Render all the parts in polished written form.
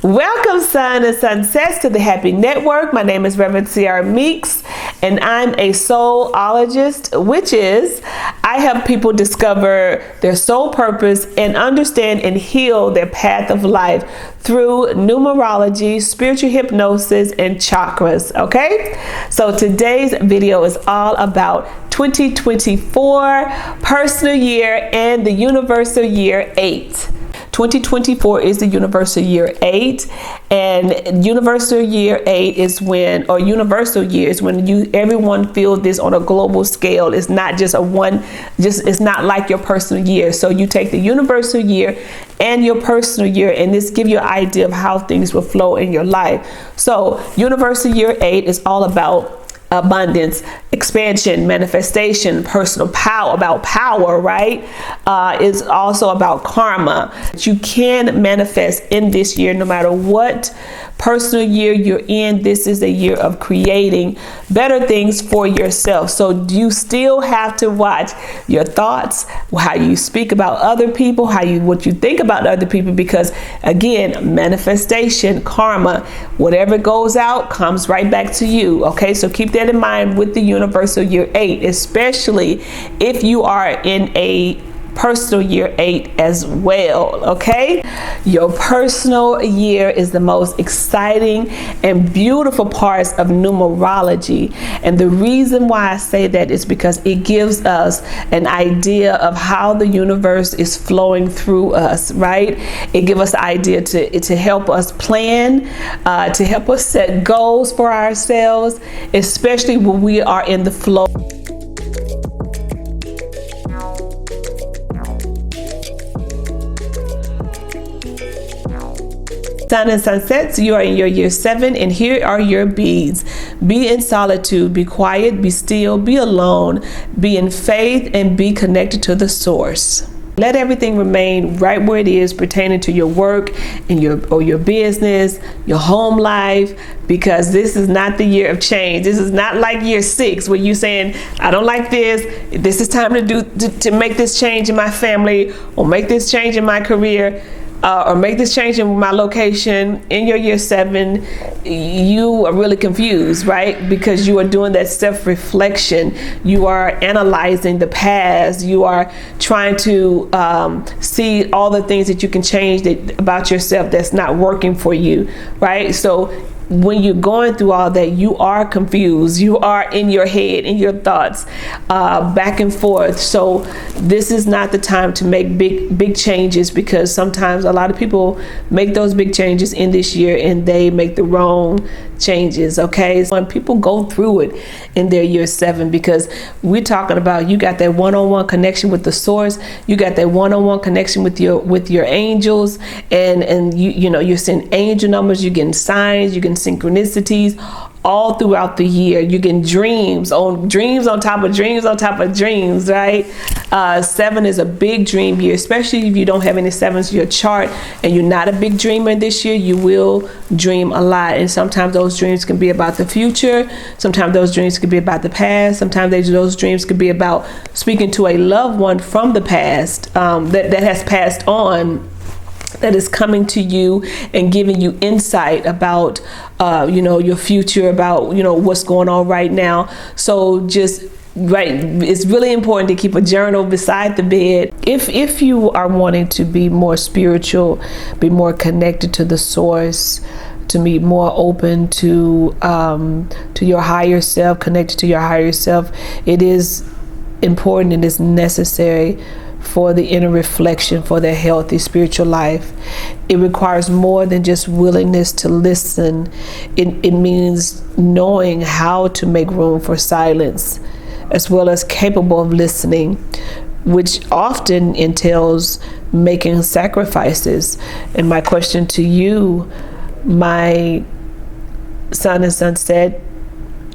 Welcome, Sun and Sunsets, to the Happy Network. My name is Reverend Meeks, and I'm a soulologist, which is I help people discover their soul purpose and understand and heal their path of life through numerology, spiritual hypnosis, and chakras. Okay, so today's video is all about 2024 personal year and the universal year 8. 2024 is the universal year 8, and universal year 8 is when, or universal year is when everyone feels this on a global scale. It's not just it's not like your personal year. So you take the universal year and your personal year, and this give you an idea of how things will flow in your life. So universal year 8 is all about abundance, expansion, manifestation, personal power, about power, right? It's also about karma. You can manifest in this year no matter what personal year you're in. This is a year of creating better things for yourself. So you still have to watch your thoughts, how you speak about other people, what you think about other people, because again, manifestation, karma, whatever goes out comes right back to you. Okay, so keep that in mind with the universal year 8, especially if you are in a personal year 8 as well. Okay, your personal year is the most exciting and beautiful parts of numerology, and the reason why I say that is because it gives us an idea of how the universe is flowing through us, right? It gives us the idea to help us plan, to help us set goals for ourselves, especially when we are in the flow. Sun and Sunsets, you are in your year 7, and here are your beads. Be in solitude, be quiet, be still, be alone, be in faith, and be connected to the source. Let everything remain right where it is pertaining to your work and your business, your home life, because this is not the year of change. This is not like year 6 where you're saying, I don't like this. This is time to make this change in my family, or make this change in my career. Or make this change in my location. In your year 7, you are really confused, right? Because you are doing that self-reflection. You are analyzing the past. You are trying to see all the things that you can change about yourself that's not working for you, right? So when you're going through all that, you are confused. You are in your head, in your thoughts, back and forth. So this is not the time to make big changes, because sometimes a lot of people make those big changes in this year and they make the wrong changes. Okay, so when people go through it in their year 7, because we're talking about, you got that one-on-one connection with the source, you got that one-on-one connection with your angels, and you're seeing angel numbers, you're getting signs, you're getting synchronicities all throughout the year. You're getting dreams on top of dreams on top of dreams, right? 7 is a big dream year, especially if you don't have any 7s in your chart and you're not a big dreamer this year. You will dream a lot, and sometimes those dreams can be about the future, sometimes those dreams could be about the past, sometimes those dreams could be about speaking to a loved one from the past that has passed on, that is coming to you and giving you insight about your future, about what's going on right now. So it's really important to keep a journal beside the bed. If you are wanting to be more spiritual, be more connected to the source, to be more open to your higher self, connected to your higher self, it is important and is necessary for the inner reflection, for their healthy spiritual life. It requires more than just willingness to listen. It means knowing how to make room for silence, as well as capable of listening, which often entails making sacrifices. And my question to you, my Sun and Sunset,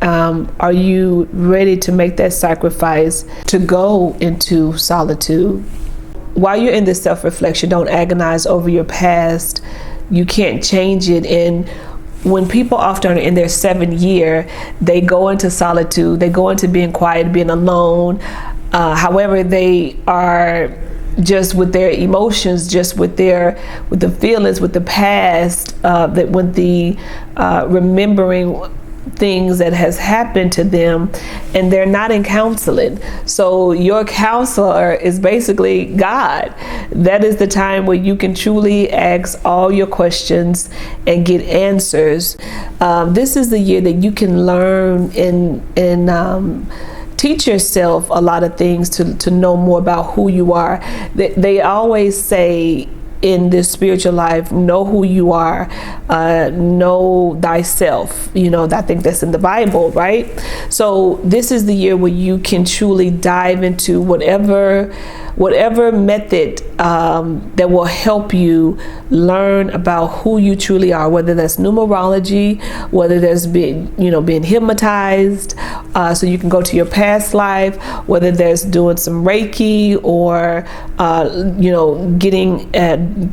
are you ready to make that sacrifice to go into solitude? While you're in this self-reflection, don't agonize over your past. You can't change it. And when people often are in their 7th year, they go into solitude, they go into being quiet, being alone. However, they are just with their emotions, just with the feelings, with the past, that with the remembering things that has happened to them, and they're not in counseling. So your counselor is basically God. That is the time where you can truly ask all your questions and get answers. This is the year that you can learn and teach yourself a lot of things to know more about who you are. They always say in this spiritual life, know who you are, know thyself. I think that's in the Bible, right? So this is the year where you can truly dive into whatever method that will help you learn about who you truly are, whether that's numerology, whether there's being hypnotized, so you can go to your past life, whether there's doing some Reiki, or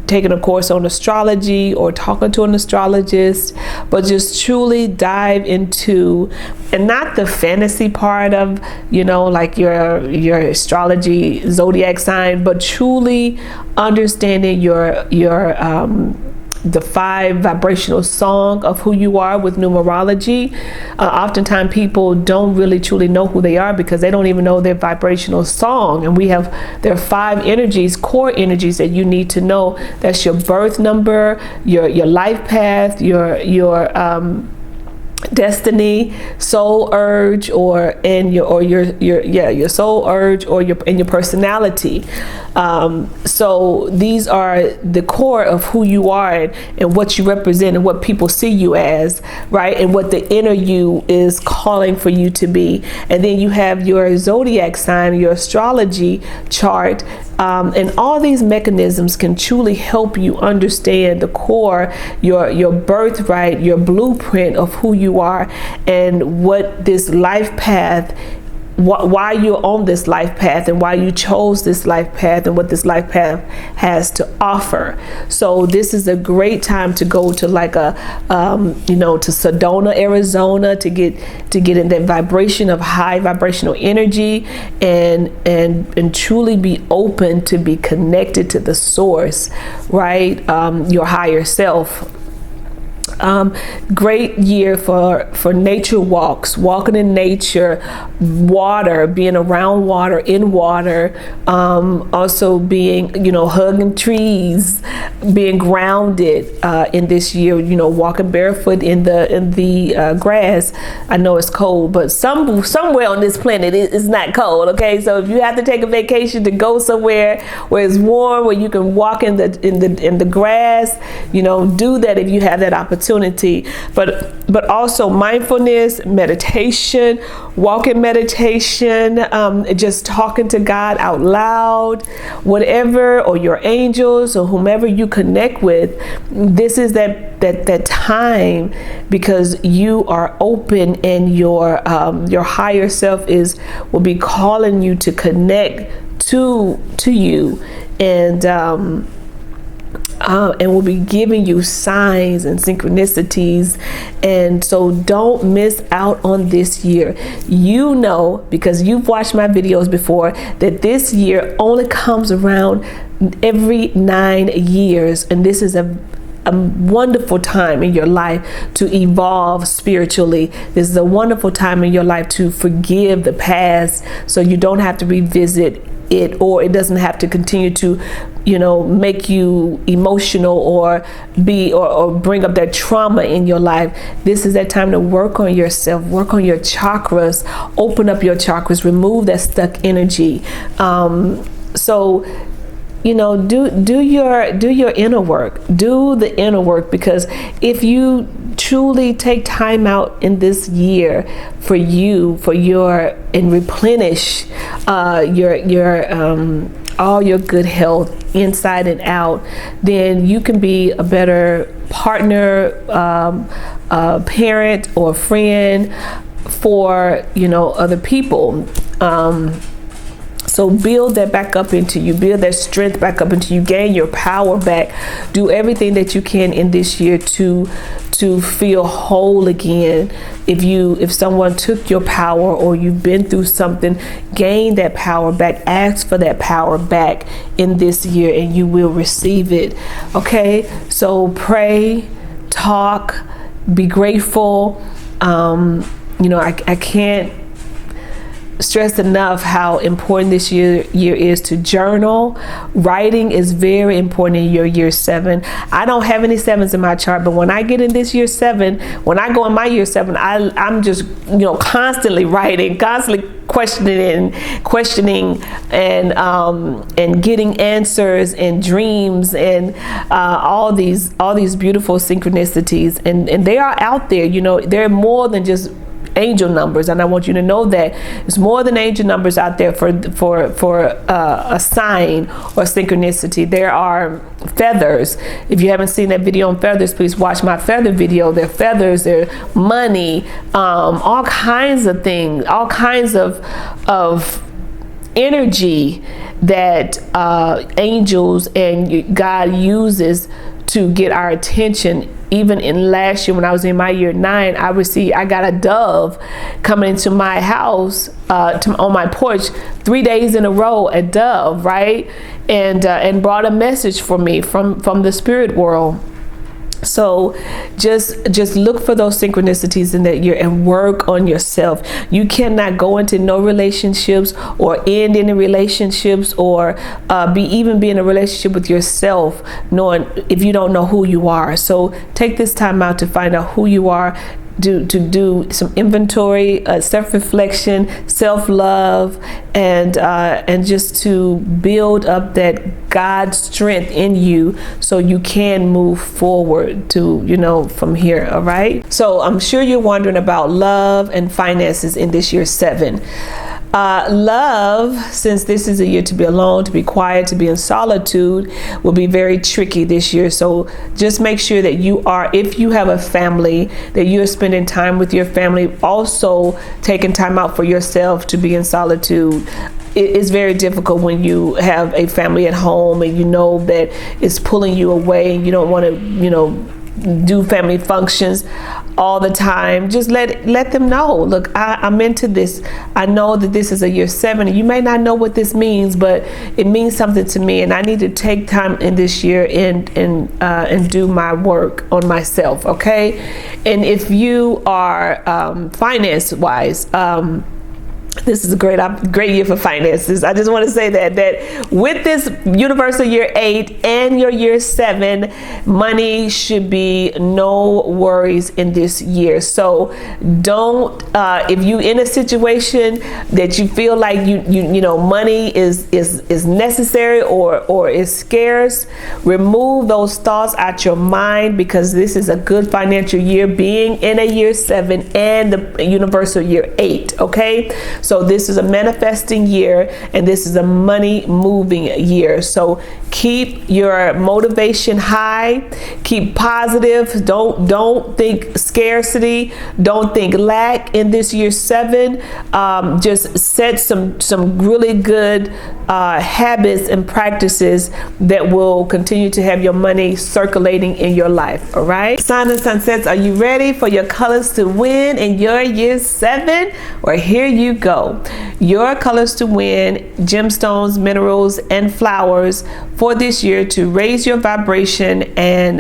taking a course on astrology, or talking to an astrologist, but just truly dive into, and not the fantasy part of like your astrology zodiac sign, but truly understanding the 5 vibrational song of who you are with numerology. Oftentimes people don't really truly know who they are because they don't even know their vibrational song. And there are 5 energies, core energies, that you need to know. That's your birth number, your life path, your destiny, soul urge, your soul urge, or your personality. So these are the core of who you are, and what you represent, and what people see you as, right? And what the inner you is calling for you to be. And then you have your zodiac sign, your astrology chart. And all these mechanisms can truly help you understand the core, your birthright, your blueprint of who you are, and what this life path, why you're on this life path, and why you chose this life path, and what this life path has to offer. So this is a great time to go to to Sedona, Arizona, to get in that vibration of high vibrational energy, and truly be open to be connected to the source, right? Your higher self. Great year for nature walks, walking in nature, water, being around water, in water, also being, hugging trees, being grounded in this year, walking barefoot in the grass. I know it's cold, but somewhere on this planet it's not cold, okay? So if you have to take a vacation to go somewhere where it's warm, where you can walk in the grass, do that if you have that opportunity. But also mindfulness, meditation, walking meditation, just talking to God out loud, whatever, or your angels, or whomever you connect with. This is that time, because you are open, and your higher self will be calling you to connect to you, and will be giving you signs and synchronicities. And so don't miss out on this year. Because you've watched my videos before, that this year only comes around every 9 years, and this is a wonderful time in your life to evolve spiritually. This is a wonderful time in your life to forgive the past, so you don't have to revisit it, or it doesn't have to continue to make you emotional, or bring up that trauma in your life. This is that time to work on yourself, work on your chakras, open up your chakras, remove that stuck energy. So do your inner work, do the inner work, because if you truly take time out in this year for and replenish all your good health inside and out, then you can be a better partner, parent, or friend for other people. So build that back up into you, build that strength back up into you, gain your power back. Do everything that you can in this year to feel whole again. If someone took your power or you've been through something, gain that power back. Ask for that power back in this year and you will receive it. Okay, so pray, talk, be grateful. I can't stress enough how important this year is to journal. Writing is very important in your year 7. I don't have any 7s in my chart, but when I get in this year 7, when I go in my year 7, I'm just constantly writing, constantly questioning and getting answers and dreams and all these beautiful synchronicities, and they are out there. They're more than just angel numbers, and I want you to know that there's more than angel numbers out there for a sign or synchronicity. There are feathers. If you haven't seen that video on feathers, please watch my feather video. They're feathers, they're money, all kinds of things, all kinds of energy that angels and God uses to get our attention. Even in last year when I was in my year 9, I got a dove coming into my house on my porch 3 days in a row, a dove, right? And brought a message for me from the spirit world. So just look for those synchronicities in that year and work on yourself. You cannot go into no relationships or end any relationships or be in a relationship with yourself knowing if you don't know who you are. So take this time out to find out who you are. To do some inventory, self-reflection, self-love, and just to build up that God's strength in you so you can move forward to, from here. All right. So I'm sure you're wondering about love and finances in this year 7. Love, since this is a year to be alone, to be quiet, to be in solitude, will be very tricky this year. So just make sure that if you have a family, that you're spending time with your family, also taking time out for yourself to be in solitude. It is very difficult when you have a family at home and you know that it's pulling you away and you don't want to, do family functions all the time. Just let them know, look, I'm into this. I know that this is a year 7 and you may not know what this means, but it means something to me and I need to take time in this year and do my work on myself. Okay. And if you are finance wise, this is a great year for finances. I just want to say that with this universal year 8 and your year 7, money should be no worries in this year. So don't, if you in a situation that you feel like money is necessary or is scarce, remove those thoughts out your mind, because this is a good financial year, being in a year 7 and the universal year 8. Okay. So this is a manifesting year and this is a money moving year. So keep your motivation high, keep positive. Don't think scarcity, don't think lack in this year 7. Just set some really good habits and practices that will continue to have your money circulating in your life. All right, Sun and Sunsets, are you ready for your colors to win in your year 7? Well, here you go. Your colors to win, gemstones, minerals, and flowers for this year to raise your vibration and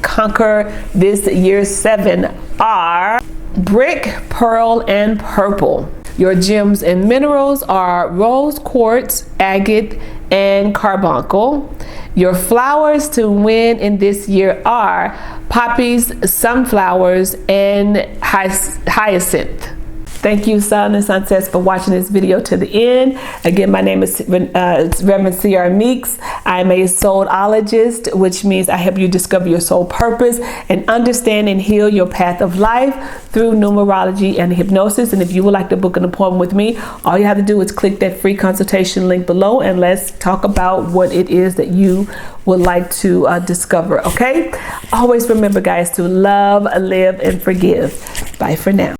conquer this year 7 are brick, pearl, and purple. Your gems and minerals are rose quartz, agate, and carbuncle. Your flowers to win in this year are poppies, sunflowers, and hyacinth. Thank you, Sun and Sunsets, for watching this video to the end. Again, my name is Reverend CynthiaRMe Meeks. I'm a soulologist, which means I help you discover your soul purpose and understand and heal your path of life through numerology and hypnosis. And if you would like to book an appointment with me, all you have to do is click that free consultation link below and let's talk about what it is that you would like to discover. Okay? Always remember, guys, to love, live, and forgive. Bye for now.